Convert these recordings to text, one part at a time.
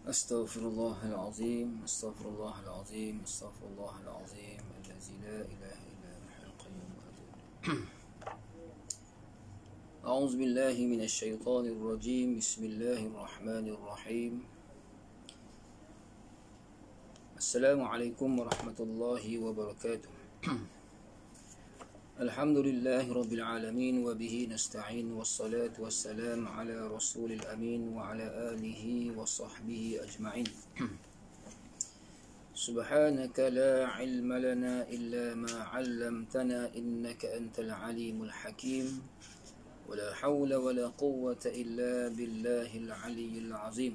Astaghfirullahalazim, astaghfirullahalazim, astaghfirullahalazim, allazi la ilaha illa huwal qayyum. A'udzu billahi minasy syaithanir rajim. Bismillahirrahmanirrahim. Assalamualaikum warahmatullahi wabarakatuh. Alhamdulillahi rabbil alamin wa bihi nasta'in wassalatu wassalamu ala rasulil amin wa ala alihi wa sahbihi ajma'in. Subhanaka la ilma lana illa ma 'allamtana innaka antal alimul hakim wa la hawla wa la quwwata illa billahil aliyyil azim.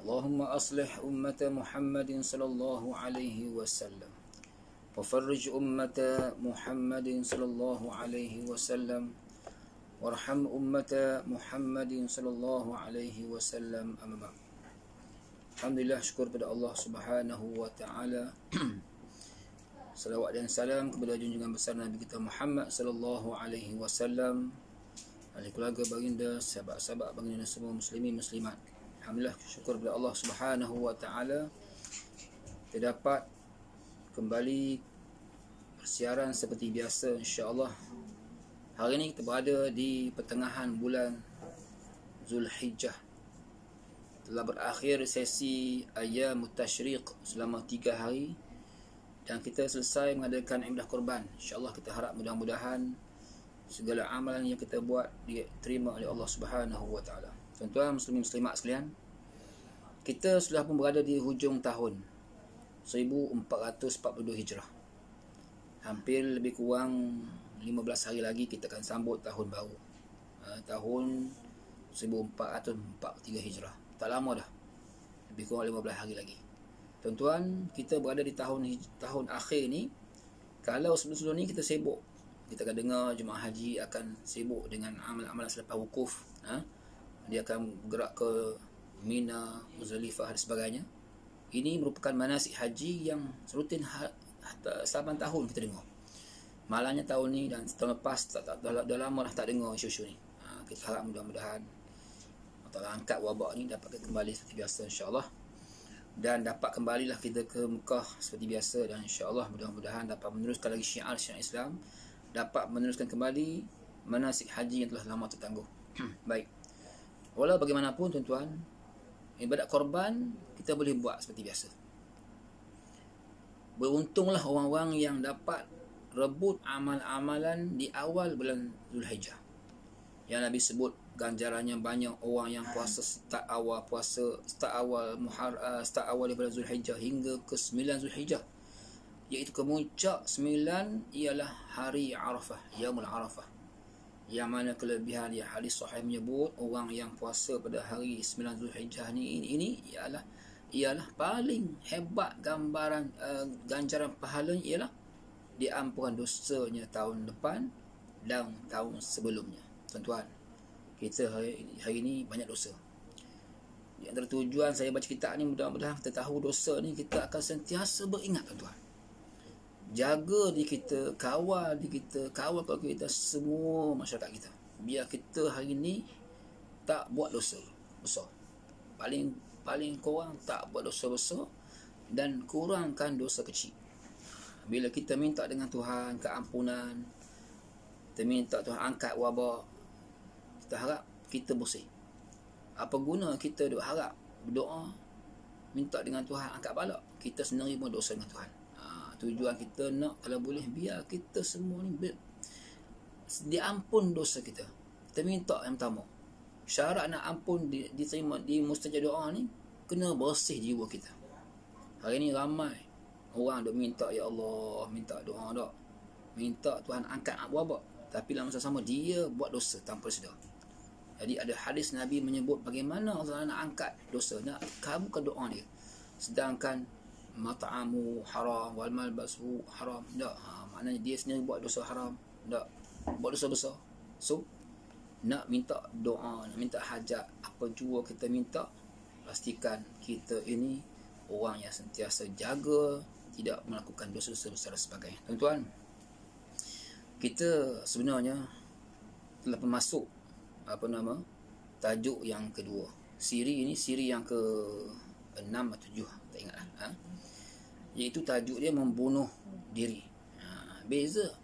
Allahumma aslih ummata Muhammadin sallallahu alaihi wasallam وفرج أمة محمد صلى الله عليه وسلم وارحم أمة محمد صلى الله عليه وسلم. أما بعد. Alhamdulillah, syukur pada Allah Subhanahu wa taala. Salawat dan salam kepada junjungan besar Nabi kita Muhammad sallallahu alaihi wasallam, ahli keluarga baginda, sahabat-sahabat baginda, semua muslimin muslimat. Alhamdulillah, syukur pada Allah Subhanahu wa taala kita dapat kembali bersiaran seperti biasa, insya-Allah. Hari ini kita berada di pertengahan bulan Zulhijjah. Telah berakhir sesi Ayyamut Tasyriq selama 3 hari dan kita selesai mengadakan ibadah kurban. Insya-Allah kita harap mudah-mudahan segala amalan yang kita buat diterima oleh Allah Subhanahu wa taala. Tuan-tuan muslimin muslimat sekalian, kita sudah pun berada di hujung tahun 1442 Hijrah. Hampir lebih kurang 15 hari lagi kita akan sambut tahun baru, tahun 1443 Hijrah. Tak lama dah, lebih kurang 15 hari lagi. Tuan-tuan, kita berada di tahun akhir ni. Kalau sebelum-sebelum ni kita sibuk, kita akan dengar jemaah haji akan sibuk dengan amalan-amalan selepas wukuf. Dia akan bergerak ke Mina, Muzdalifah dan sebagainya. Ini merupakan manasik haji yang rutin 8 tahun kita dengar. Malangnya tahun ni dan tahun lepas dah lama dah tak dengar isu-isu ni. Kita harap mudah-mudahan Allah angkat wabak ni, dapat kembali seperti biasa, insya-Allah. Dan dapat kembalilah kita ke Mekah seperti biasa, dan insya-Allah mudah-mudahan dapat meneruskan lagi syiar Islam, dapat meneruskan kembali manasik haji yang telah lama tertangguh. Baik. Walau bagaimanapun tuan-tuan, ibadat korban kita boleh buat seperti biasa. Beruntunglah orang-orang yang dapat rebut amal-amalan di awal bulan Zulhijjah. Yang Nabi sebut ganjarannya banyak orang yang puasa start awal daripada Zulhijjah hingga ke 9 Zulhijjah, iaitu kemuncak 9 ialah hari Arafah, Yaumul Arafah, yang mana kelebihan yang hadis sahih menyebut orang yang puasa pada hari 9 Zulhijjah ini ialah paling hebat gambaran ganjaran pahalanya ialah diampunkan dosanya tahun depan dan tahun sebelumnya. Tuan-tuan, kita hari ini banyak dosa. Di antara tujuan saya baca kitab ni, mudah-mudahan kita tahu dosa ni kita akan sentiasa beringat, tuan-tuan. Jaga diri kita, kawal diri kita, kawal keluarga kita, semua masyarakat kita, biar kita hari ni tak buat dosa besar. Paling kurang tak buat dosa besar dan kurangkan dosa kecil. Bila kita minta dengan Tuhan keampunan, kita minta Tuhan angkat wabak, kita harap kita bersih. Apa guna kita duk harap berdoa minta dengan Tuhan angkat bala, kita sendiri pun dosa dengan Tuhan. Tujuan kita nak, kalau boleh, biar kita semua ni diampun dosa kita. Kita minta yang pertama, syarat nak ampun diterima di mustajab doa ni, kena bersih jiwa kita. Hari ni ramai orang duk minta, ya Allah, minta doa dak, minta Tuhan angkat wabak, tapi dalam masa sama dia buat dosa tanpa sedar. Jadi ada hadis Nabi menyebut bagaimana Allah nak angkat dosa, nak kabulkan doa dia, sedangkan mat'amu haram wal malbasu haram. Tak, maknanya dia sendiri buat dosa haram, tak buat dosa besar. So nak minta doa, nak minta hajat, apa jua kita minta, pastikan kita ini orang yang sentiasa jaga tidak melakukan dosa-dosa besar dan sebagainya. Tuan-tuan, kita sebenarnya telah masuk tajuk yang kedua. siri ini siri yang ke-6 atau 7, tak ingat lah. Iaitu tajuk dia membunuh diri. Beza.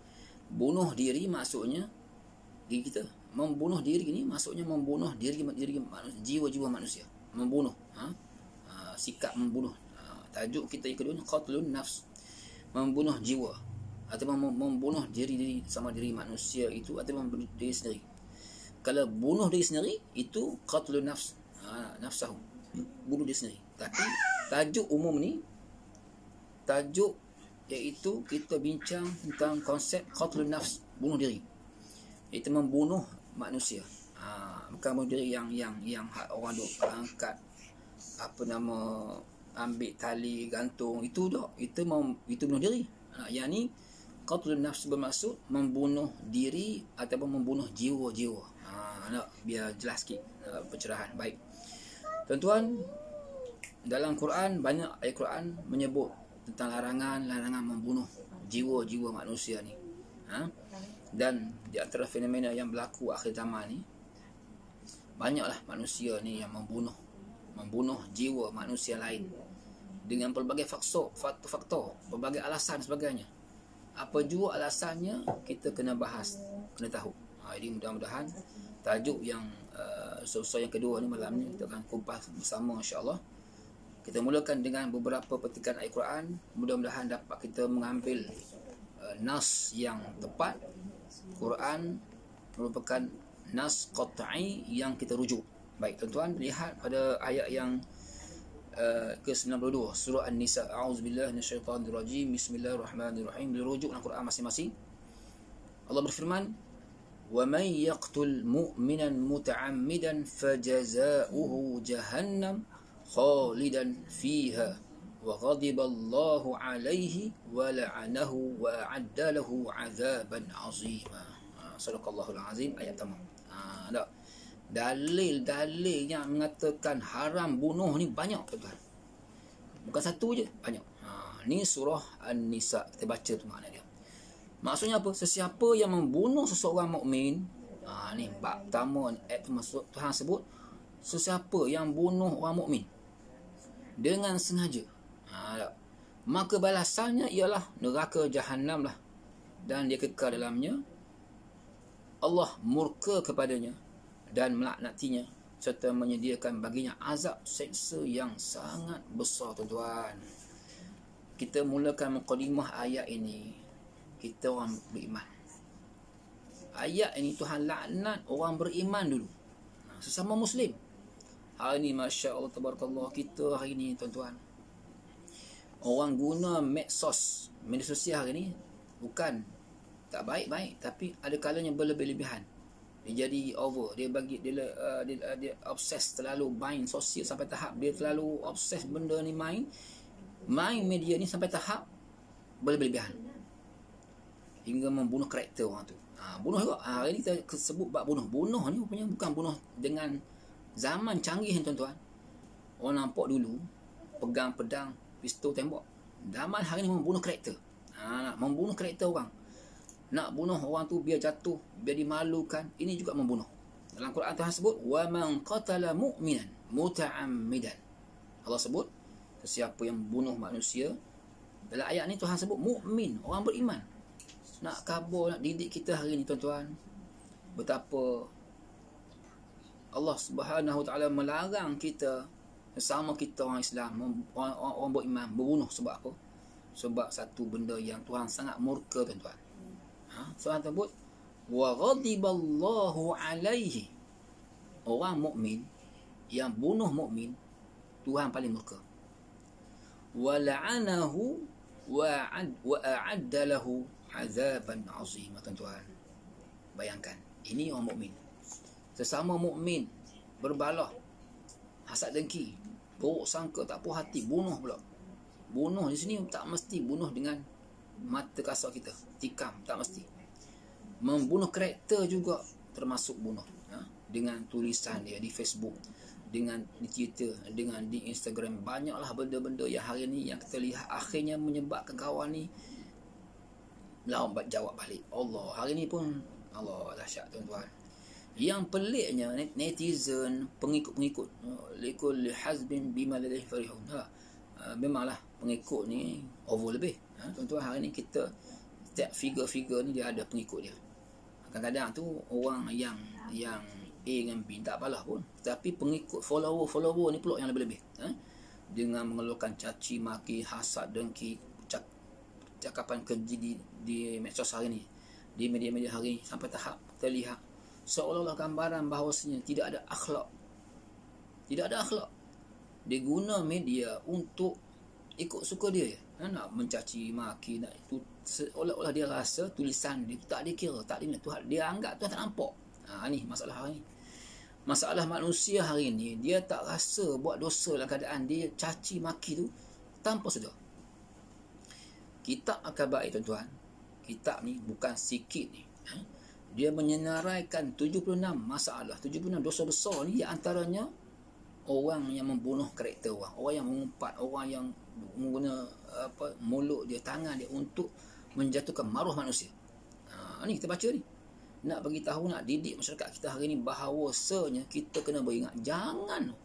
Bunuh diri maksudnya diri kita. Membunuh diri ni maksudnya membunuh diri manusia, jiwa-jiwa manusia. Membunuh. Sikap membunuh. Tajuk kita yang kedua ni qatlun nafs. Membunuh jiwa. Atau membunuh diri sama diri manusia itu, atau membunuh diri sendiri. Kalau bunuh diri sendiri itu qatlun nafs. Nafsahu. Bunuh diri sendiri. Tapi tajuk umum ni, tajuk iaitu kita bincang tentang konsep qatlun nafs, bunuh diri. Itu membunuh manusia. Bukan bunuh diri yang orang duk angkat ambil tali gantung itu dah. Itu bunuh diri. Yang ni qatlun nafs bermaksud membunuh diri ataupun membunuh jiwa-jiwa. Nak biar jelas sikit pencerahan. Baik. Tuan-tuan, dalam Quran banyak ayat Quran menyebut tentang larangan membunuh jiwa-jiwa manusia ni. Dan di antara fenomena yang berlaku akhir zaman ni, banyaklah manusia ni yang membunuh jiwa manusia lain dengan pelbagai faktor, pelbagai alasan sebagainya. Apa jua alasannya kita kena bahas, kena tahu. Jadi mudah-mudahan tajuk yang yang kedua ni malam ni kita akan kupas bersama, insya-Allah. Kita mulakan dengan beberapa petikan ayat Quran. Mudah-mudahan dapat kita mengambil nas yang tepat. Quran merupakan nas qat'i yang kita rujuk. Baik, tuan-tuan, lihat pada ayat yang ke-92 surah An-Nisa. A'udzubillahi minasyaitonirrajim. Bismillahirrahmanirrahim. Dirujuk dalam Quran masing-masing. Allah berfirman, وَمَنْ يَقْتُلْ مُؤْمِنًا مُتَعَمِّدًا فَجَزَاؤُهُ جَهَنَّمُ خَالِدًا فِيهَا وَغَضِبَ اللَّهُ عَلَيْهِ وَلَعَنَهُ وَأَعَدَّ لَهُ عَذَابًا عَظِيمًا. Sadaqallahul azim. Ayat tamam. Dalil yang mengatakan haram bunuh ni banyak, tuan-tuan. Bukan satu je, banyak. Ni surah An-Nisa, kita baca tu makna dia. Maksudnya apa? Sesiapa yang membunuh seseorang mukmin, ni bab pertama ayat masuk Tuhan sebut, sesiapa yang bunuh orang mukmin dengan sengaja, maka balasannya ialah neraka Jahannam lah, dan dia kekal dalamnya. Allah murka kepadanya dan melaknatinya serta menyediakan baginya azab seksa yang sangat besar, tuan-tuan. Kita mulakan mukadimah ayat ini. Kita orang beriman. Ayat ini Tuhan laknat orang beriman dulu, sesama Muslim. Hari ni Masya Allah, Tabarakallah, kita hari ni, tuan-tuan, orang guna medsos, media sosial hari ni bukan tak baik-baik, tapi ada kalanya berlebih-lebihan. Dia jadi over. Dia obses terlalu main sosial sampai tahap dia terlalu obses benda ni, main media ni sampai tahap berlebih-lebihan hingga membunuh karakter orang tu. Bunuh juga. Hari ni kita sebut bab bunuh. Bunuh ni rupanya bukan bunuh dengan zaman canggih, tuan-tuan. Orang nampak dulu pegang pedang, pistol, tembak. Zaman hari ni membunuh karakter. Membunuh karakter orang. Nak bunuh orang tu biar jatuh, biar dimalukan. Ini juga membunuh. Dalam Quran Tuhan sebut, وَمَنْ قَتَلَ مُؤْمِنًا مُتَعَمِّدًا. Allah sebut, sesiapa yang bunuh manusia. Dalam ayat ni Tuhan sebut mukmin, orang beriman. Nak kabur, nak didik kita hari ni, tuan-tuan, betapa Allah Subhanahu Wa Taala melarang kita, sesama kita orang Islam, orang beriman, berbunuh. Sebab apa? Sebab satu benda yang Tuhan sangat murka, tuan-tuan. Tuhan sebut, wa ghadiballahu alaihi. Orang mukmin yang bunuh mukmin, Tuhan paling murka. Wa la'anahu wa a'adda lahu azaban azim, tuan-tuan. Bayangkan, ini orang mukmin, sesama mukmin, berbalah, hasad dengki, buruk sangka, tak puas hati, bunuh pula. Bunuh di sini tak mesti bunuh dengan mata kasar kita, tikam, tak mesti. Membunuh karakter juga termasuk bunuh. Dengan tulisan dia di Facebook, dengan di Twitter, dengan di Instagram. Banyaklah benda-benda yang hari ni yang kita lihat akhirnya menyebabkan kawan ni jawab balik. Allah, hari ni pun Allah dahsyat, tuan-tuan. Yang peliknya netizen, pengikut-pengikut, likul hazbin bima ladaihi farihun. Memanglah pengikut ni over lebih. Tuan-tuan, hari ni kita setiap figure-figure ni dia ada pengikut dia. Kadang-kadang tu orang yang A dengan B tak apalah pun, tapi pengikut follower ni pula yang lebih-lebih. Dengan mengeluarkan caci maki, hasad, dengki, cakapan keji di medsos hari ni, di media-media hari ni, sampai tahap terlihat seolah-olah gambaran bahawasanya tidak ada akhlak. Tidak ada akhlak. Dia guna media untuk ikut suka dia. Nak mencaci maki, nak itu, seolah-olah dia rasa tulisan dia tak dikira, tak dinilai Tuhan. Dia anggap Tuhan tak nampak. Ni masalah hari ni. Masalah manusia hari ni, dia tak rasa buat dosa dalam keadaan dia caci maki tu tanpa sedar. Kitab Al-Kabair, tuan-tuan, kitab ni bukan sikit ni. Dia menyenaraikan 76 masalah, 76 dosa besar ni, antaranya orang yang membunuh karakter orang yang mengumpat, orang yang mengguna mulut dia, tangan dia untuk menjatuhkan maruah manusia. Ni kita baca ni. Nak bagi tahu, nak didik masyarakat kita hari ni bahawasanya kita kena beringat, jangan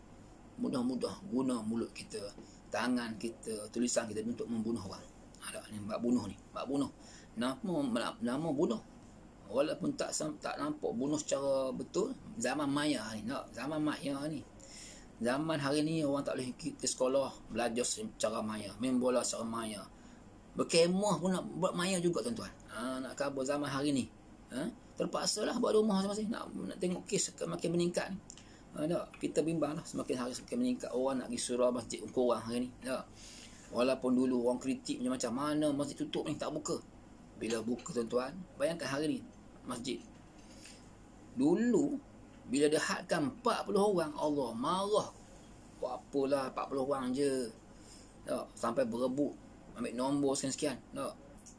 mudah-mudah guna mulut kita, tangan kita, tulisan kita untuk membunuh orang. Ada ni bab bunuh ni, bab bunuh. Nama bunuh. Walaupun tak nampak bunuh secara betul, zaman maya ni, zaman maya ni. Zaman hari ni orang tak boleh pergi sekolah, belajar secara maya, main bola secara maya, berkemah pun nak buat maya juga, tuan-tuan. Nak khabar zaman hari ni. Terpaksalah buat rumah masing-masing. Nak tengok kes makin meningkat ni. Kita bimbang lah, semakin hari semakin meningkat. Orang nak pergi surau masjid kurang hari ni. Walaupun dulu orang kritik macam mana masjid tutup ni, tak buka. Bila buka, tuan-tuan, bayangkan hari ni masjid. Dulu bila dia hadkan 40 orang, Allah marah. Buat apalah 40 orang je. Sampai berebut, ambil nombor sekian-sekian.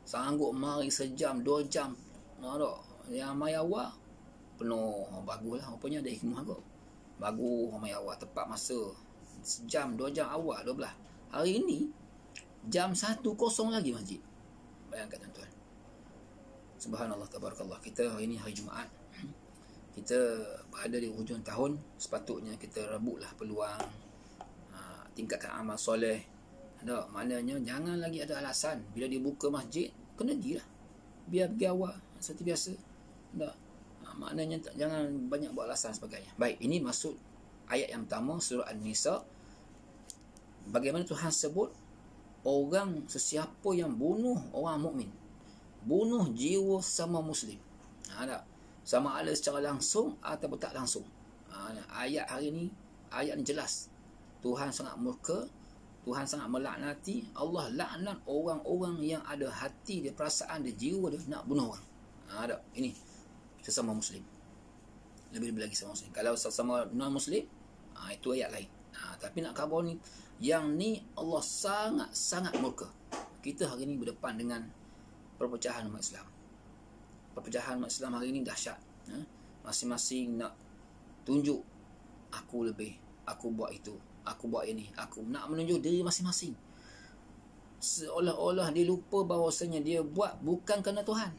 Sanggup mari sejam, 2 jam. Yang mai awal penuh. Baguslah, rupanya ada hikmah kot. Bagus mai awal, tepat masa. Sejam, 2 jam awal, 12. Hari ni jam 1 kosong lagi masjid. Bayangkan, tuan-tuan. Subhanallah, tabarakallah. Kita hari ni hari Jumaat, kita berada di hujung tahun. Sepatutnya kita rebutlah peluang, tingkatkan amal soleh. Maknanya jangan lagi ada alasan bila dibuka masjid kena pergilah, biar pergi awal seperti biasa. Maknanya jangan banyak buat alasan sebagainya. Baik, ini maksud ayat yang pertama surah An-Nisa. Bagaimana Tuhan sebut orang sesiapa yang bunuh orang mukmin, bunuh jiwa sama muslim, sama ada secara langsung ataupun tak langsung. Ayat hari ni, ayat ni jelas. Tuhan sangat murka, Tuhan sangat melaknati. Allah laknat orang-orang yang ada hati dia, perasaan dia, jiwa dia nak bunuh orang. Ini sesama muslim. Lebih-lebih lagi sesama muslim. Kalau sesama non-muslim, itu ayat lain. Tapi nak khabar ni, yang ni Allah sangat-sangat murka. Kita hari ni berdepan dengan perpecahan umat Islam. Perpecahan umat Islam hari ni dahsyat. Masing-masing nak tunjuk, aku lebih, aku buat itu, aku buat ini, aku nak menunjuk diri masing-masing. Seolah-olah dia lupa bahawasanya dia buat bukan kerana Tuhan,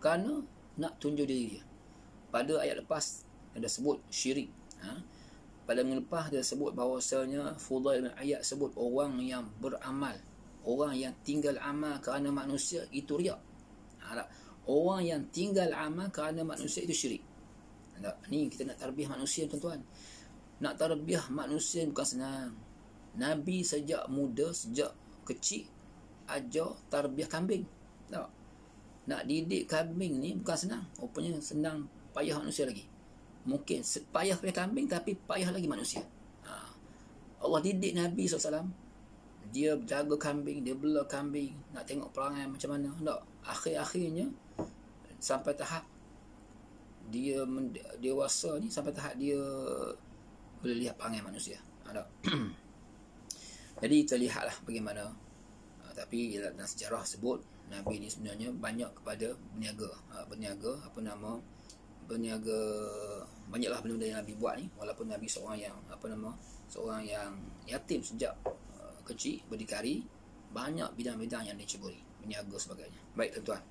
kerana nak tunjuk diri dia. Pada ayat lepas ada sebut syirik. Pada minggu lepas dia sebut bahawasanya Fudail bin Iyad sebut orang yang beramal, orang yang tinggal amal kerana manusia, itu riak. Orang yang tinggal amal kerana manusia itu syirik. Ni kita nak tarbiyah manusia, tuan-tuan. Nak tarbiyah manusia bukan senang. Nabi sejak muda, sejak kecil ajar tarbiyah kambing. Nak didik kambing ni bukan senang. Rupanya senang payah manusia lagi. Mungkin payah kambing, tapi payah lagi manusia. Allah didik Nabi SAW. Dia jaga kambing, dia bela kambing, nak tengok perangai macam mana. Akhir-akhirnya sampai tahap dia dewasa ni, sampai tahap dia boleh lihat perangai manusia. Jadi kita lihatlah bagaimana. Tapi dalam sejarah sebut Nabi ni sebenarnya banyak kepada berniaga, banyaklah benda-benda yang Nabi buat ni. Walaupun Nabi seorang yang yatim sejak kecil, berdikari, banyak bidang-bidang yang diceburi, berniaga sebagainya. Baik, tuan-tuan.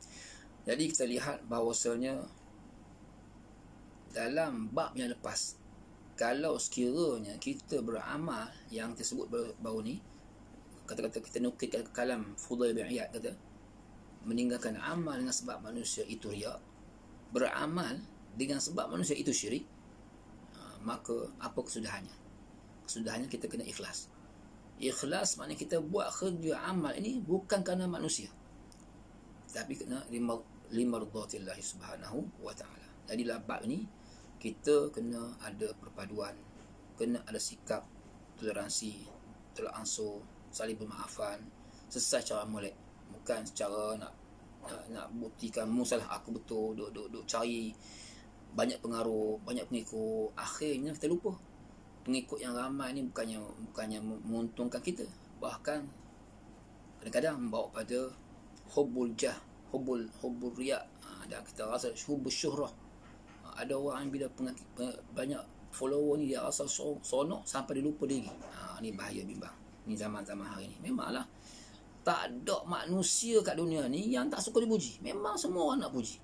Jadi kita lihat bahawasanya dalam bab yang lepas, kalau sekiranya kita beramal yang tersebut baru ni, kata-kata kita nukil kalam Fudail bin Iyad, kata meninggalkan amal dengan sebab manusia itu riak, beramal dengan sebab manusia itu syirik, maka apa kesudahannya? Kesudahannya kita kena ikhlas. Ikhlas maknanya kita buat kerja amal ini bukan kerana manusia, tapi kena limardatillahi subhanahu wa ta'ala. Jadi dalam bab ni kita kena ada perpaduan, kena ada sikap toleransi, tolak ansur, saling bermaafan sesuai cara molek, bukan secara nak buktikan mu salah aku betul, duk cari banyak pengaruh, banyak pengikut. Akhirnya kita lupa pengikut yang ramai ni bukannya menguntungkan kita, bahkan kadang-kadang membawa pada hubbul jah, hubbul riya, dan kita rasa hubbul syuhrah. Ada orang yang bila banyak follower ni dia rasa sonok sampai dia lupa diri. Ni bahaya bimbang. Ni zaman-zaman hari ni memanglah tak ada manusia kat dunia ni yang tak suka dipuji. Memang semua orang nak puji.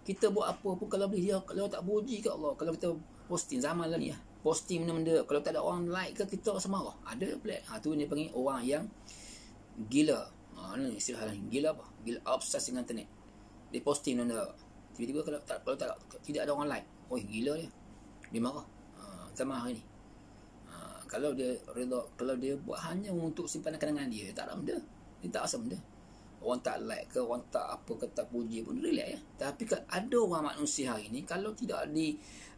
Kita buat apa pun kalau boleh dia, kalau tak puji kat Allah, kalau kita posting zaman lah ni lah, posting benda-benda, kalau tak ada orang like ke, kita rasa marah. Ada pelik. Tu dia panggil orang yang gila. Ni istilah lain. Gila apa? Gila obses dengan internet. Dia posting benda, tiba-tiba kalau tidak ada orang like, oi gila dia marah. Zaman hari ni, kalau dia redha, kalau dia buat hanya untuk simpanan kenangan dia, tak ada benda, dia tak rasa benda. Orang tak like ke, orang tak apa ke, tak puji pun relax ya. Tapi kan ada orang manusia hari ni, kalau tidak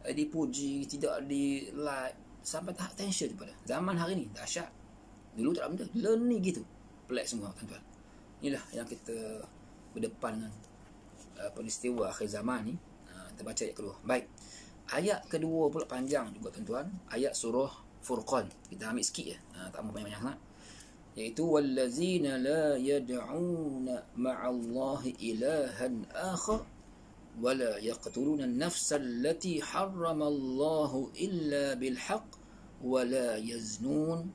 dipuji, tidak di like, sampai tahap tension daripada. Zaman hari ni dahsyat. Dulu tak ada benda. Learn ni gitu. Pelik semua tuan-tuan. Inilah yang kita berdepan dengan peristiwa akhir zaman ni. Kita baca ayat kedua. Baik. Ayat kedua pula panjang juga tuan-tuan. Ayat surah Furqan. Kita ambil sikit je. Tak mau banyak-banyak sangat. Iaitu wallazina la yad'una ma'allahi ilahan akhar wa la yaqtuluna an-nafsa allati harrama Allahu illa bil haqq wa la yaznun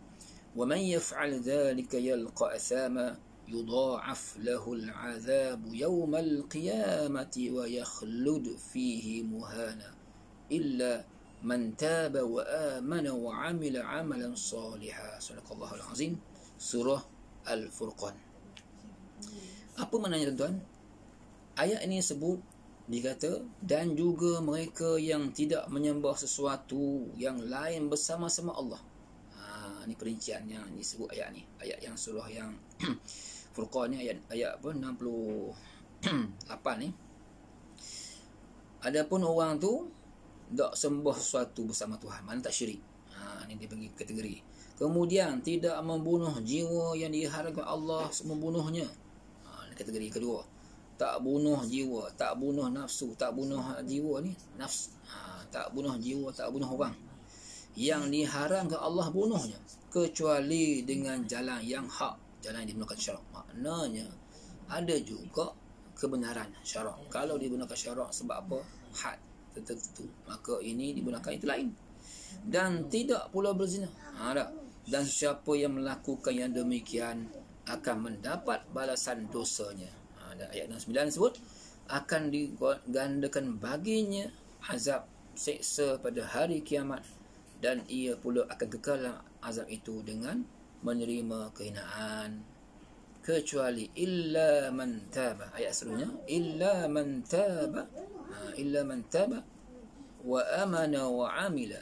wa man yaf'al dhalika yalqa athama يضاعف له العذاب يوم القيامة ويخلد فيه مهانا إلا من تاب وآمن وعمل عملا صالحا. صدق الله العظيم. Surah Al-Furqan. Apa maknanya tuan-tuan? Ayat ini sebut, dikata, dan juga mereka yang tidak menyembah sesuatu yang lain bersama-sama Allah. Ini perincian yang disebut ayat ni. Ayat yang surah yang Furqan ni, ayat apa 68 ni. Adapun orang tu tak sembah sesuatu bersama Tuhan, mana tak syirik. Ni dia bagi kategori. Kemudian tidak membunuh jiwa yang diharamkan Allah membunuhnya. Kategori kedua. Tak bunuh jiwa, tak bunuh nafsu, tak bunuh jiwa ni nafs. Tak bunuh jiwa, tak bunuh orang yang diharamkan Allah bunuhnya, kecuali dengan jalan yang hak, jalan yang digunakan syarak. Maknanya ada juga kebenaran syarak. Kalau digunakan syarak sebab apa? Had tertentu, maka ini digunakan itu lain. Dan tidak pula berzina. Dan siapa yang melakukan yang demikian akan mendapat balasan dosanya. Dan ayat 69 sebut akan digandakan baginya azab seksa pada hari kiamat, dan ia pula akan kekal azab itu dengan menerima kehinaan, kecuali illa man taba. Ayat seterusnya illa man taba wa amana wa amila.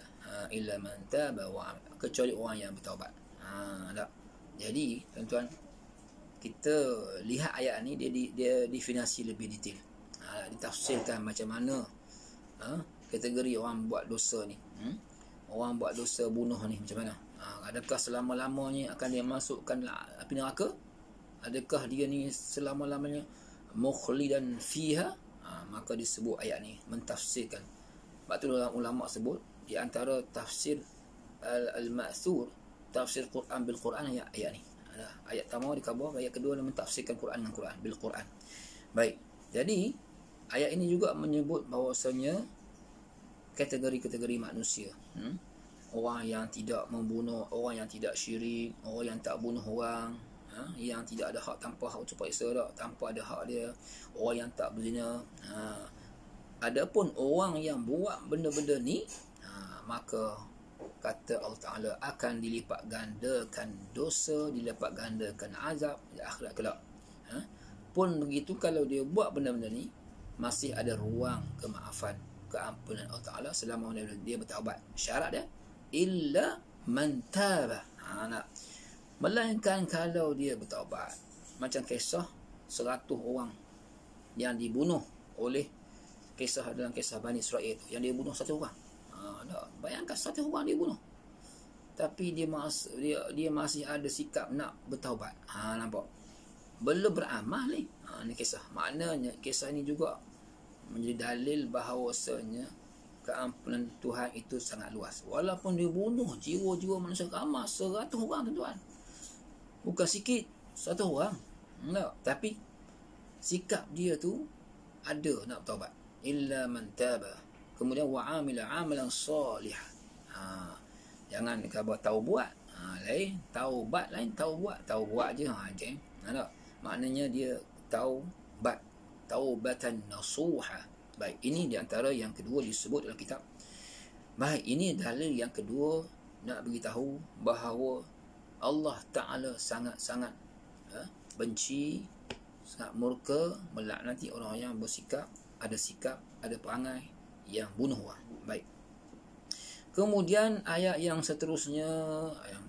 Illa man taba wa amila, kecuali orang yang bertaubat. Tak. Jadi tuan-tuan, kita lihat ayat ni, dia definisi lebih detail. Ditafsirkan macam mana kategori orang buat dosa ni. Orang buat dosa bunuh ni macam mana? Adakah selama-lamanya akan dia masukkan api neraka? Adakah dia ni selama-lamanya mukhlidan fiha? Maka disebut ayat ni mentafsirkan. Sebab tu ulama sebut di antara tafsir al-ma'thur, tafsir Quran bil Quran, ayat ni. Ayat pertama dikabur, ayat kedua dia mentafsirkan Quran dengan Quran bil Quran. Baik. Jadi ayat ini juga menyebut bahawasanya kategori-kategori manusia. Orang yang tidak membunuh, orang yang tidak syirik, orang yang tak bunuh orang, yang tidak ada hak tanpa hak terpaksa, tanpa ada hak dia, orang yang tak berzina. Adapun orang yang buat benda-benda ni, maka kata Allah Ta'ala akan dilipat gandakan dosa, dilipat gandakan azab di akhirat kelak. Pun begitu, kalau dia buat benda-benda ni, masih ada ruang kemaafan, keampunan Allah Ta'ala selama dia bertaubat. Syarat dia illa man taba, melainkan kalau dia bertaubat. Macam kisah 100 orang yang dibunuh oleh dalam kisah Bani Israel tu, yang dia bunuh 1 orang. Bayangkan 1 orang dia bunuh, tapi dia masih ada sikap nak bertaubat. Nampak? Belum beramal ni. Ni kisah. Maknanya kisah ni juga menjadi dalil bahawasanya keampunan Tuhan itu sangat luas. Walaupun dia bunuh jiwa-jiwa manusia ramai 100 orang, tuan-tuan. Bukan sikit, 1 orang. Tapi sikap dia tu ada nak bertaubat. Illa man taba. Kemudian wa'amila amalan salih. Jangan khabar taubat. Lain taubat, lain taubat. Taubat je. Maknanya dia taubat. Taubatan nasuha. Baik, ini di antara yang kedua disebut dalam kitab. Baik, ini dalil yang kedua nak beritahu bahawa Allah Ta'ala sangat-sangat benci, sangat murka, melaknati orang yang bersikap, ada perangai yang bunuh orang. Baik. Kemudian ayat yang seterusnya,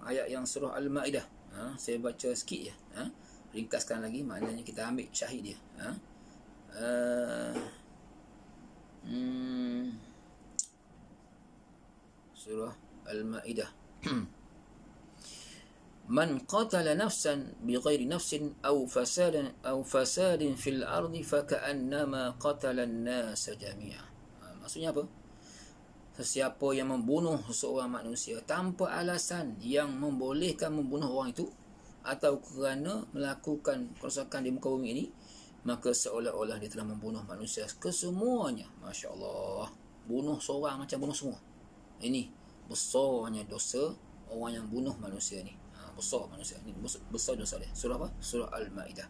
ayat yang surah Al-Ma'idah. Saya baca sikit je. Ringkaskan lagi, maknanya kita ambil syahid dia. Surah Al-Ma'idah. Man qatala nafsan bighairi nafsin aw fasadin fil ardi faka'annama qatala an-nasa jami'a. Maksudnya apa? Sesiapa yang membunuh seorang manusia tanpa alasan yang membolehkan membunuh orang itu, atau kerana melakukan kerosakan di muka bumi ini, maka seolah-olah dia telah membunuh manusia kesemuanya. Masya Allah. Bunuh seorang macam bunuh semua. Ini besarnya dosa orang yang bunuh manusia ni. Besar manusia ni, besar dosa dia. Surah apa? Surah Al-Ma'idah.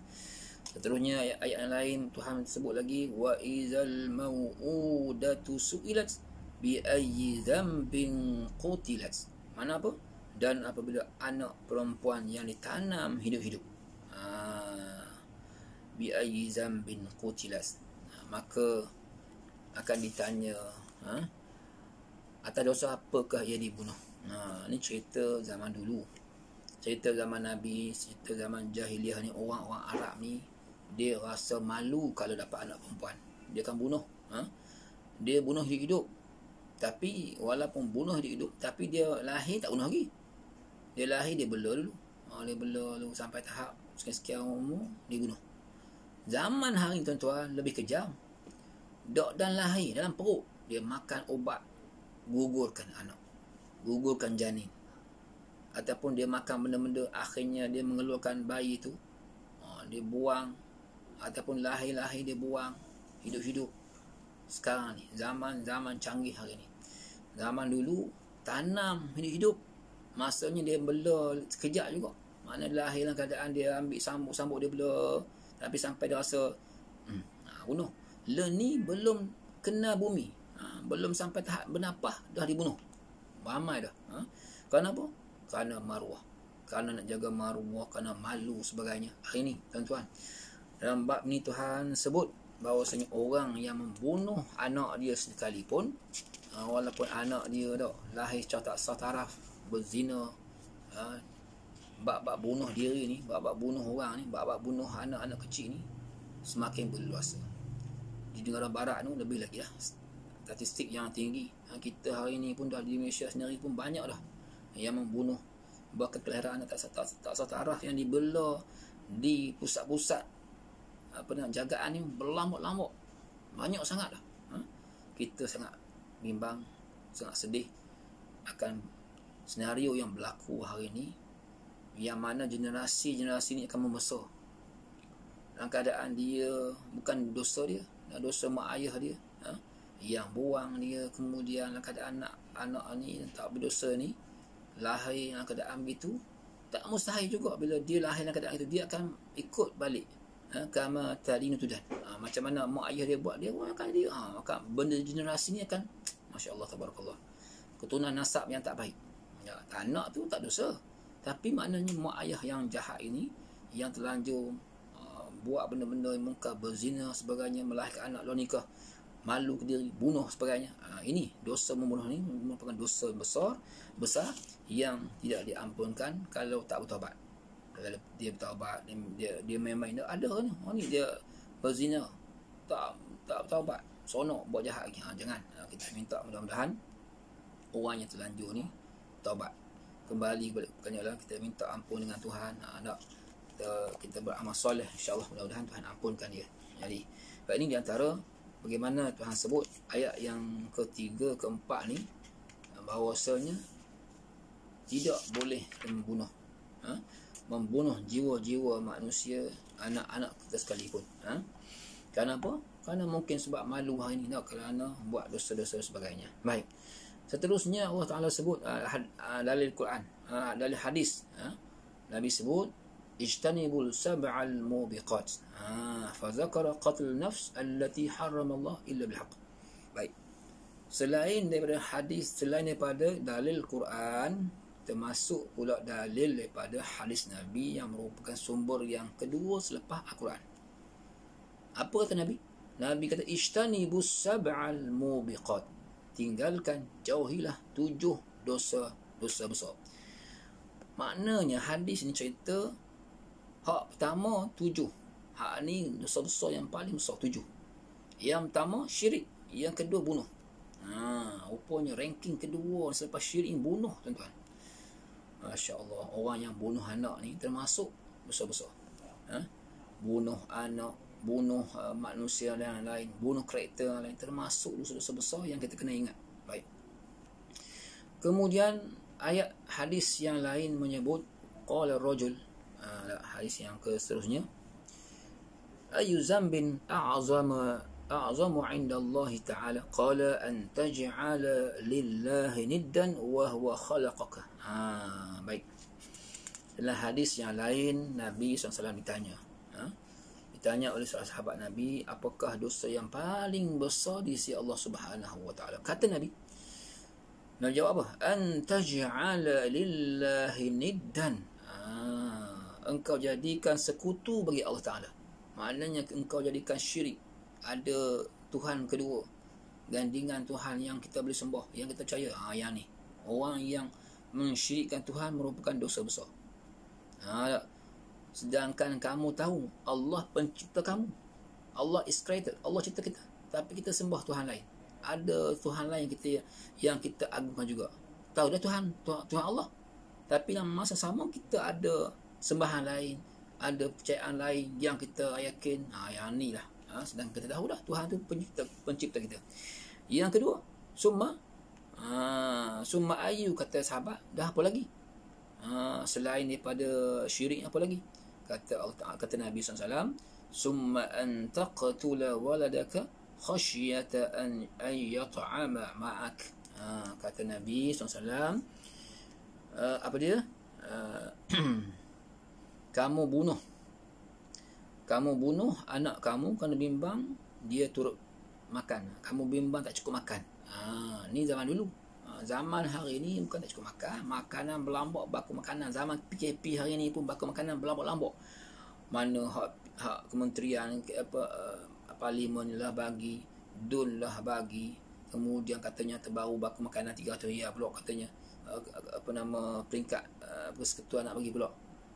Seterusnya ayat yang lain Tuhan sebut lagi, wa izal mau'udatu su'ilat bi ayyi dzambin qutilat. Mana apa? Dan apabila anak perempuan yang ditanam hidup-hidup, bi ayyi dzambin qutilat, maka akan ditanya, atas dosa apakah ia dibunuh. Ini cerita zaman dulu, cerita zaman Nabi, cerita zaman jahiliah ni. Orang-orang Arab ni, dia rasa malu kalau dapat anak perempuan, dia akan bunuh. Dia bunuh hidup-hidup. Tapi walaupun bunuh hidup-hidup, tapi dia lahir tak bunuh lagi. Dia lahir, dia bela dulu. Dia bela dulu sampai tahap sekian-sekian umur, dia bunuh. Zaman hari ni, tuan-tuan, lebih kejam. Dok dan lahir dalam perut, dia makan ubat gugurkan anak, gugurkan janin, ataupun dia makan benda-benda, akhirnya dia mengeluarkan bayi tu, dia buang, ataupun lahir-lahir dia buang hidup-hidup. Sekarang ni zaman canggih hari ni. Zaman dulu tanam hidup-hidup, masanya dia bela sekejap juga. Mana lahir dalam keadaan dia ambil sambuk dia bela, tapi sampai dia rasa bunuh. Ni belum kena bumi, belum sampai tahap bernafas dah dibunuh. Ramai dah. Kerana apa? Kerana maruah, kerana nak jaga maruah, kerana malu sebagainya. Hari ni, tuan-tuan, dalam bab ni Tuhan sebut bahawasanya orang yang membunuh anak dia sekalipun, walaupun anak dia dah lahir secara tak sah taraf, berzina, bab-bab bunuh diri ni, bab-bab bunuh orang ni, bab-bab bunuh anak-anak kecil ni semakin berluasa. Di negara barat tu lebih lagi lah, statistik yang tinggi. Kita hari ni pun dah di Malaysia sendiri pun banyak dah yang membunuh, bahkan kelahiran anak tak sah taraf yang dibela di pusat-pusat jagaan ni berlambak-lambak. Banyak sangat dah. Kita sangat bimbang, sangat sedih akan senario yang berlaku hari ni, yang mana generasi-generasi ni akan membesar dalam keadaan dia bukan dosa dia, dosa mak ayah dia yang buang dia. Kemudian dalam keadaan anak ni tak berdosa ni lahir dalam keadaan begitu, tak mustahil juga bila dia lahir dalam keadaan itu dia akan ikut balik kama tadinu tudan. Macam mana mak ayah dia buat, dia akan dia maka benda generasi ni akan masya-Allah tabarakallah. Keturunan nasab yang tak baik. Ya, anak tu tak dosa. Tapi maknanya mak ayah yang jahat ini, yang terlanjur buat benda-benda yang mungkar, berzina sebagainya, melahirkan anak luar nikah, malu ke diri, bunuh sebagainya. Ini dosa membunuh ni merupakan dosa besar yang tidak diampunkan kalau tak bertaubat. Kalau dia bertaubat, dia main-main, ada kan ni dia berzina, tak bertaubat, sonok buat jahat lagi. Jangan. Kita minta mudah-mudahan orang yang terlanjur ni taubat, kembali kepada kita minta ampun dengan Tuhan. Kita beramal soleh, insya-Allah mudah-mudahan Tuhan ampunkan dia. Jadi ini di antara bagaimana Tuhan sebut ayat yang ketiga, keempat ni, bahawasanya tidak boleh membunuh jiwa-jiwa manusia, anak-anak kita sekalipun. Kenapa? Kerana mungkin sebab malu hari ni, kerana buat dosa-dosa sebagainya. Baik. Seterusnya Allah Ta'ala sebut dalil Quran, dalil hadis. Nabi sebut ijtanibul sab'al mubiqat. Fa zakara qatl nafs allati harrama Allah illa bil haqq. Baik. Selain daripada hadis, selain daripada dalil Quran, termasuk pula dalil daripada hadis Nabi yang merupakan sumber yang kedua selepas Al-Quran. Apa kata Nabi? Nabi kata ijtanibus sab'al mubiqat. Tinggalkan, jauhilah 7 dosa besar. Maknanya hadis ni cerita hak pertama 7. Hak ni dosa besar yang paling besar 7. Yang pertama syirik, yang kedua bunuh. Rupanya ranking kedua selepas syirik bunuh, tuan-tuan. Masya-Allah, orang yang bunuh anak ni termasuk besar-besar. Bunuh anak, bunuh manusia yang lain, bunuh karakter yang lain, termasuk dosa-dosa besar yang kita kena ingat. Baik. Kemudian ayat hadis yang lain menyebut qala rajul, hadis yang seterusnya, ayu zambin a'zamu 'inda Allah ta'ala qala an taj'ala lillahi niddan wa huwa khalaqaka. Baik. Dalam hadis yang lain Nabi SAW ditanya oleh salah sahabat Nabi, apakah dosa yang paling besar di sisi Allah Subhanahu wa taala? Kata Nabi jawab apa? An taj'ala lillahi niddan. Engkau jadikan sekutu bagi Allah Taala. Maknanya engkau jadikan syirik, ada Tuhan kedua, gandingan Tuhan yang kita boleh sembah, yang kita percaya. Yang ni, orang yang mensyirikkan Tuhan merupakan dosa besar. Sedangkan kamu tahu Allah pencipta kamu, Allah is creator, Allah cipta kita, tapi kita sembah Tuhan lain. Ada Tuhan lain yang kita agungkan juga. Tahu dah Tuhan Allah, tapi dalam masa sama kita ada sembahan lain, ada percayaan lain yang kita yakin. Yang ni lah. Sedangkan kita tahu dah Tuhan tu pencipta kita. Yang kedua, summa ayu, kata sahabat, dah apa lagi? Selain daripada syirik, apa lagi? Kata Nabi SAW, summa an taqtula waladaka khasyata an yat'ama ma'ak. Kata Nabi SAW, apa dia? Kamu bunuh anak kamu kerana bimbang dia turut makan. Kamu bimbang tak cukup makan. Ni zaman dulu. Zaman hari ni bukan tak cukup makan, makanan berlambak, baku makanan. Zaman PKP hari ni pun baku makanan berlambak-lambak. Mana hak kementerian parlimen lah bagi, DUN lah bagi, kemudian katanya terbaru baku makanan 300 riyal pula katanya. Peringkat persekutuan nak bagi pula.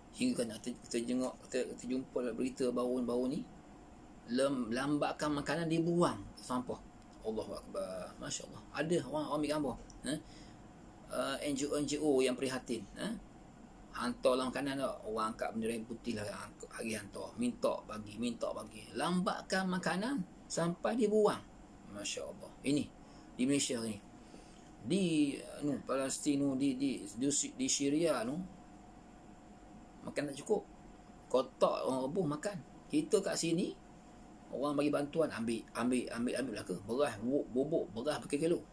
Hingga kan kita jumpa berita baru ni, lambakan makanan dibuang sampah. Allahu Akbar. Masya-Allah. Ada orang ambil gambar. NGO yang prihatin. Hantarlah makanan tak. Orang angkat bendera putih lah, hari hantar. Minta bagi. Lambakan makanan sampai dibuang. Masya-Allah. Ini di Malaysia ni. Di Palestin di Syria makan tak cukup. Kotak orang rebus makan. Kita kat sini orang bagi bantuan, ambil belaka. Beras bubuk beras berkilo.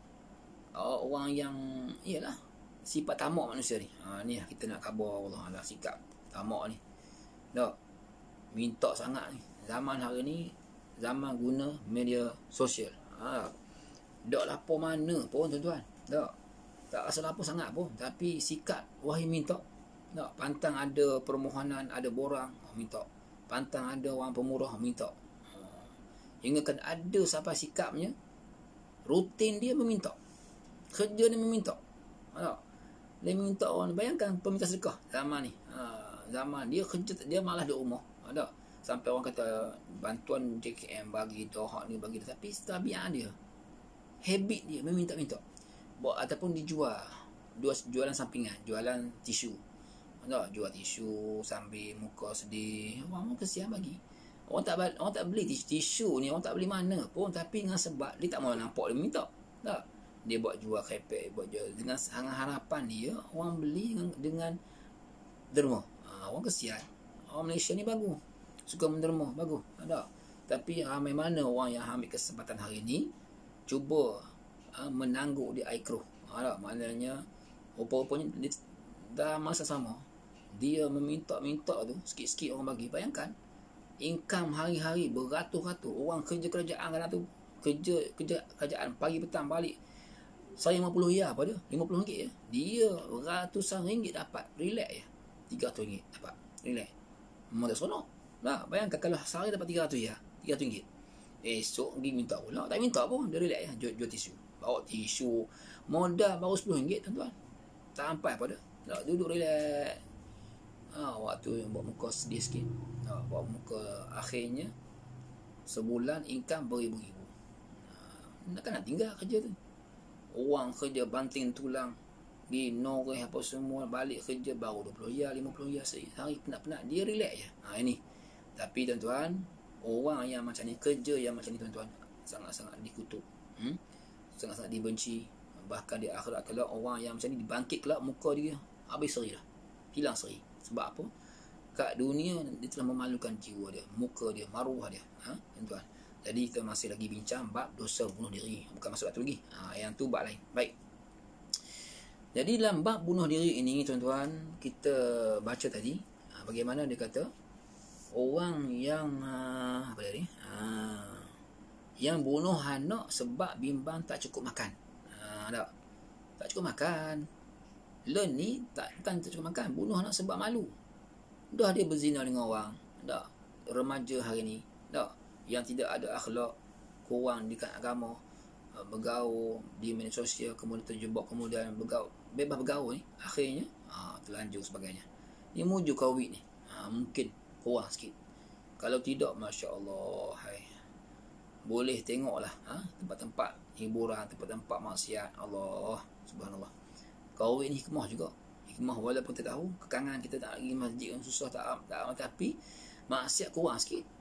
Orang yang iyalah sifat tamak manusia ni. Ni kita nak khabar Allah sikap tamak ni. Tak minta sangat ni. Zaman hari ni zaman guna media sosial. Tak lapor mana pun tuan-tuan. Tak rasa lapor sangat pun. Tapi sikap wahai minta. Pantang ada permohonan, ada borang, minta. Pantang ada orang pemurah, minta. Hingga kan ada sampai sikapnya, rutin dia meminta. Kerja dia meminta. Dia minta orang. Bayangkan peminta sedekah zaman ni. Zaman dia kerja, dia malah di rumah. Sampai orang kata bantuan JKM bagi dohak ni, bagi dia. Tapi tabiat dia, habit dia meminta-minta. Ataupun dijual, jualan sampingan, jualan tisu. Jual tisu sambil muka sedih. Orang kesian bagi. Orang tak beli tisu ni, orang tak beli mana pun. Tapi dengan sebab dia tak mahu nampak dia minta. Dia buat jual krepek, buat jual dengan harapan dia orang beli dengan derma. Orang kesian. Orang Malaysia ni bagus, suka menderma, bagus. Tapi ramai mana orang yang ambil kesempatan hari ni cuba menangguk di air keruh. Maknanya rupa-rupanya dah masa sama dia meminta-minta tu, sikit-sikit orang bagi. Bayangkan income hari-hari beratus-ratus. Orang kerja kerajaan kadang tu, kerja kerajaan pagi petang balik, saya 50 riyal pada 50 ringgit je. Dia ratusan ringgit dapat, relax je. 300 ringgit dapat, relax. Memang tak seronok. Bayangkan kalau sehari dapat 300 riyal, 300 ringgit. Esok pergi minta pula. Tak minta pun, dia relax je. Jual tisu, bawa tisu, modal baru 10 ringgit tuan-tuan. Tak sampai pada. Duduk relax. Waktu buat muka sedih sikit. Buat muka akhirnya sebulan income beribu-ribu. Nak tinggal kerja tu. Orang kerja banting tulang, pergi noreh apa semua, balik kerja baru 20 riyal, 50 riyal sehari, penat-penat. Dia relax je. Ini. Tapi tuan-tuan, orang yang macam ni, kerja yang macam ni tuan-tuan, sangat-sangat dikutuk. Sangat-sangat dibenci. Bahkan di akhirat kelak, orang yang macam ni dibangkit kelak, muka dia habis seri dah. Hilang seri. Sebab apa? Kat dunia dia telah memalukan jiwa dia, muka dia, maruah dia. Tuan-tuan. Jadi kita masih lagi bincang bab dosa bunuh diri. Bukan masuk tu lagi. Yang tu bab lain. Baik. Jadi dalam bab bunuh diri ini tuan-tuan, kita baca tadi bagaimana dia kata orang yang apa tadi? Yang bunuh anak sebab bimbang tak cukup makan. Tak cukup makan. Len ni bukan tak cukup makan, bunuh anak sebab malu. Dah dia berzina dengan orang. Remaja hari ni. Yang tidak ada akhlak, kurang dekat agama, bergaul di media sosial, kemudian terjebak, kemudian bebas bergaul ni, akhirnya terlanjur sebagainya. Ni muju COVID ni. Mungkin kurang sikit. Kalau tidak, Masya Allah, boleh tengoklah tempat-tempat hiburan, tempat-tempat maksiat. Allah subhanallah. COVID ni hikmah juga. Hikmah walaupun kita tahu kekangan kita tak pergi masjid yang susah, tak tapi maksiat kurang sikit.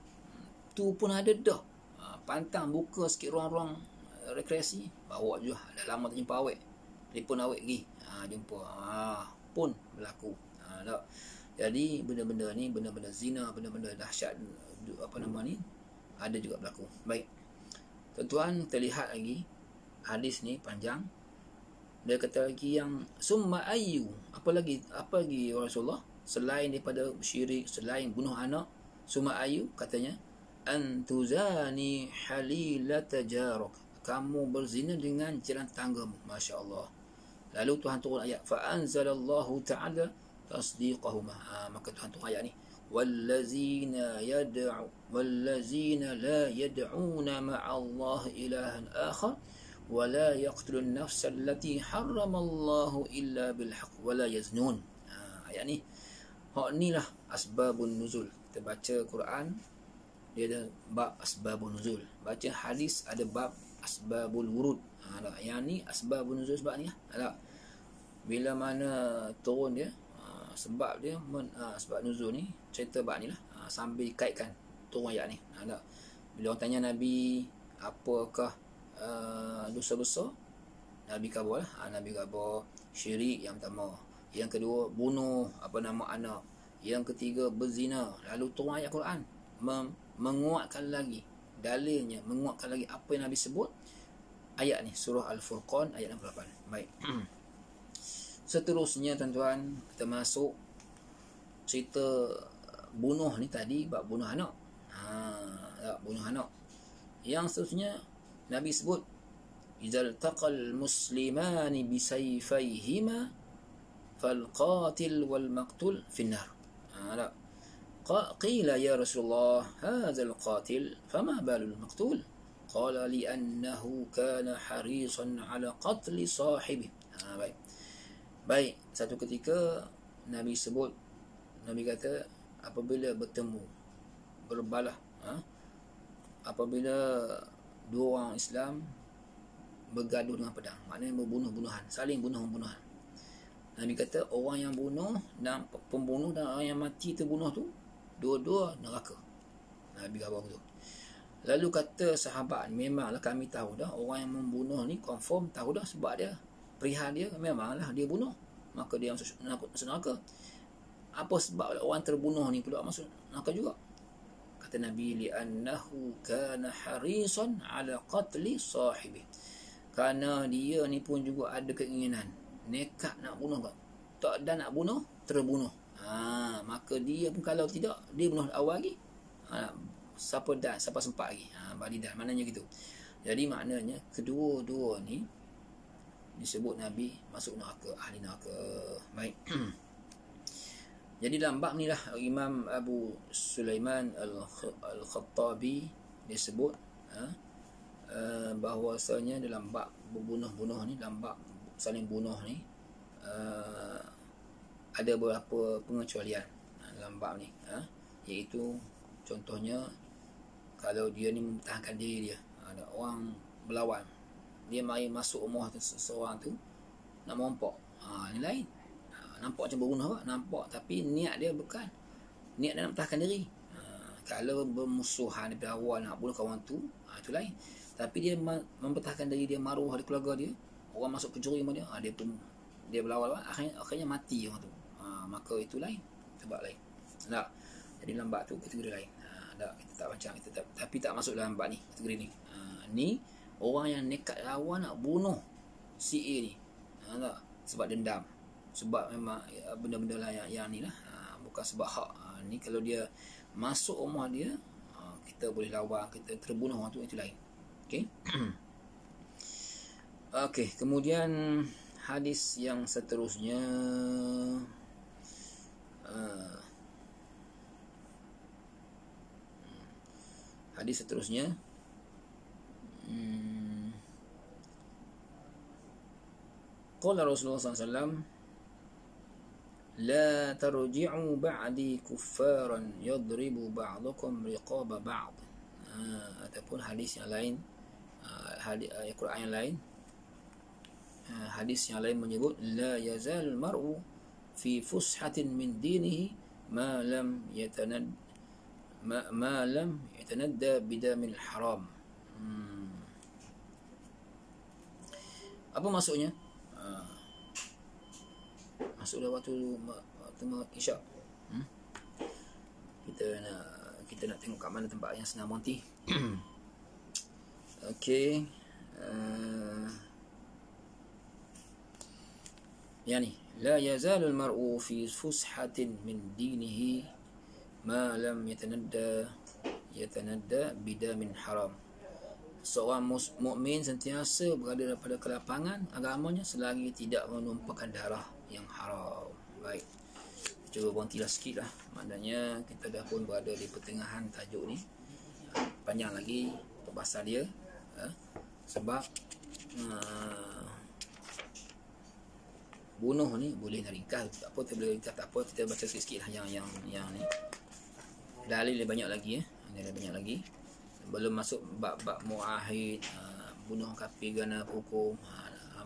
Tu pun ada dah. Pantang buka sikit ruang-ruang rekreasi, bawa je. Dah lama tak jumpa awet, telefon awet pergi, jumpa, pun berlaku. Jadi benda-benda ni, benda-benda zina, benda-benda dahsyat, apa nama ni, ada juga berlaku. Baik tuan-tuan, kita lihat lagi hadis ni panjang. Dia kata lagi yang summa ayyu, apa lagi Rasulullah, selain daripada syirik, selain bunuh anak, summa ayyu, katanya antuzani halilata jarok, kamu berzina dengan jiran tanggamu. Masya Allah. Lalu Tuhan turun ayat, fa anzalallahu ta'ala tasdiqahuma. Maka Tuhan turun ayat ni, wallazina la yad'una ma'allah ilahan akhar wa la yaqtulun nafsa allati harramallahu illa bilhaq wa la yaznun. Ayat ni, ni lah asbabun nuzul. Kita baca Quran, dia ada bab asbabun nuzul. Baca hadis, ada bab asbabul wurud. Yang ni asbabun nuzul sebab ni lah. Bila mana turun dia, sebab dia sebab nuzul ni, cerita bab ni lah. Sambil kaitkan turun ayat ni. Bila orang tanya Nabi, apakah dosa besar? Nabi khabar lah. Nabi khabar syirik yang pertama. Yang kedua, bunuh anak. Yang ketiga, berzina. Lalu turun ayat Quran menguatkan lagi dalilnya, menguatkan lagi apa yang Nabi sebut. Ayat ni surah Al-Furqan ayat 68. Baik. Seterusnya tuan-tuan, kita masuk cerita bunuh ni tadi, bab bunuh anak. Bunuh anak. Yang seterusnya Nabi sebut idzal taqal muslimani bisayfayhima fal qatil wal maqtul finnar. Qila ya Rasulullah hadzal qatil fama balul maqtul? Qala li'annahu kana harisan ala qatli sahibi. Baik, satu ketika Nabi kata apabila bertemu berbalah, apabila dua orang Islam bergaduh dengan pedang, maknanya berbunuh-bunuhan, saling bunuh-bunuhan. Nabi kata orang yang bunuh dan pembunuh dan orang yang mati terbunuh tu dua-dua neraka. Nabi kata begitu. Lalu kata sahabat, memanglah kami tahu dah orang yang membunuh ni confirm tahu dah, sebab dia perihal dia memanglah dia bunuh, maka dia masuk neraka. Apa sebab orang terbunuh ni pula masuk neraka juga? Kata Nabi li'annahu kana harisan ala qatli sahibi. Kerana dia ni pun juga ada keinginan, nekat nak bunuh, tak ada nak bunuh, terbunuh. Maka dia pun kalau tidak, dia bunuh awal lagi. Siapa sempat lagi. Balidan, maknanya gitu. Jadi maknanya kedua-dua ni disebut Nabi masuk neraka, ahli neraka. Baik. Jadi dalam bab ni lah Imam Abu Sulaiman Al-Khattabi disebut bahawasanya dalam bab berbunuh-bunuh ni, dalam bab saling bunuh ni, ada beberapa pengecualian dalam bab ni, iaitu contohnya kalau dia ni mempertahankan diri dia, ada orang berlawan, dia mari masuk rumah seseorang tu nak merompok, ni lain. Nampak macam berbunuh apa? Nampak, tapi niat dia bukan niat dia nak pertahankan diri. Kalau bermusuhan daripada awal nak bunuh kawan tu, itu lain. Tapi dia mempertahankan diri dia, maruah di keluarga dia, orang masuk pencuri rumah dia, dia berlawan, akhirnya mati orang tu. Maka itu lain, sebab lain. Tak. Jadi lambat tu kategori lain. Tak, kita tak baca, tapi tak masuk dalam bab ni, kategori ni. Ni orang yang nekat lawan nak bunuh si A ni. Tak, sebab dendam. Sebab memang benda-benda lah yang ni lah, bukan sebab hak. Ni kalau dia masuk rumah dia, kita boleh lawan, kita terbunuh orang tu, itu lain. Okey. Okey, kemudian hadis yang seterusnya, qala Rasulullah SAW, la tarji'u ba'di kuffaran yadribu ba'dukum riqaba ba'd. Ataupun hadis yang lain, Quran yang lain, hadis yang lain menyebut la yazal mar'u fi fushatin min dinihi ma lam yatanadda bidamil haram. Apa maksudnya? Masuk dah waktu isyak. Kita nak tengok kat mana tempat yang senang monti. Okey. Yani la yazalul mar'u fi fushatin min dinihi ma lam yatanadda bidamin haram. Seorang mukmin sentiasa berada pada kelapangan agamanya selagi tidak menumpahkan darah yang haram. Baik, cuba berhentilah sikit lah. Maknanya kita dah pun berada di pertengahan tajuk ni. Panjang lagi perbahasan dia, sebab bunuh ni boleh nak ringkas, tak apa, kita boleh ringkas, tak apa, kita baca sikit-sikit lah yang ni. Dalil dia banyak lagi, dalil banyak lagi. Belum masuk bab-bab muahid, bunuh kafir kerana hukum.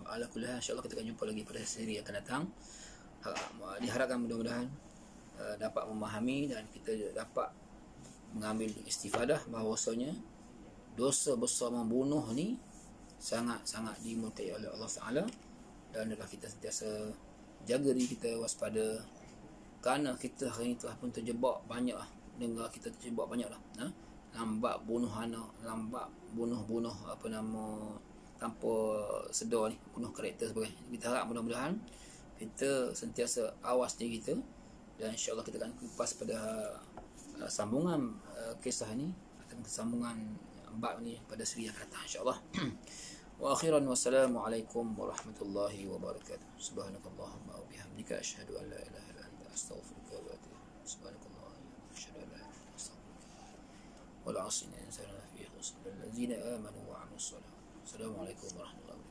Ala kulli hal, insya-Allah kita akan jumpa lagi pada seri akan datang. Diharapkan mudah-mudahan dapat memahami dan kita dapat mengambil istifadah bahawasanya dosa besar membunuh ni sangat-sangat dimurkai oleh Allah Taala, dan adalah kita sentiasa jaga diri kita, waspada, kerana kita hari ini telah pun terjebak banyak, dengar kita terjebak banyak lah, lambat bunuhan, lambat bunuh tanpa sedar ni, bunuh karakter sebagainya. Kita harap mudah-mudahan kita sentiasa awas diri kita, dan insya-Allah kita akan kupas pada sambungan kisah ni, atau sambungan bab ni pada seri yang akan datang insya-Allah. Wa akhiran wassalamualaikum warahmatullahi wabarakatuh. Subhanakallahumma wa bihamdika asyhadu an la ilaha illa anta astaghfiruka wa atubu ilaik. Subhanakallahumma wa asyhadu an la ilaha illa anta astaghfiruka wal 'asri innal insana lafi khusr illal ladzina amanu wa 'amilus salihati. Assalamualaikum warahmatullahi wabarakatuh.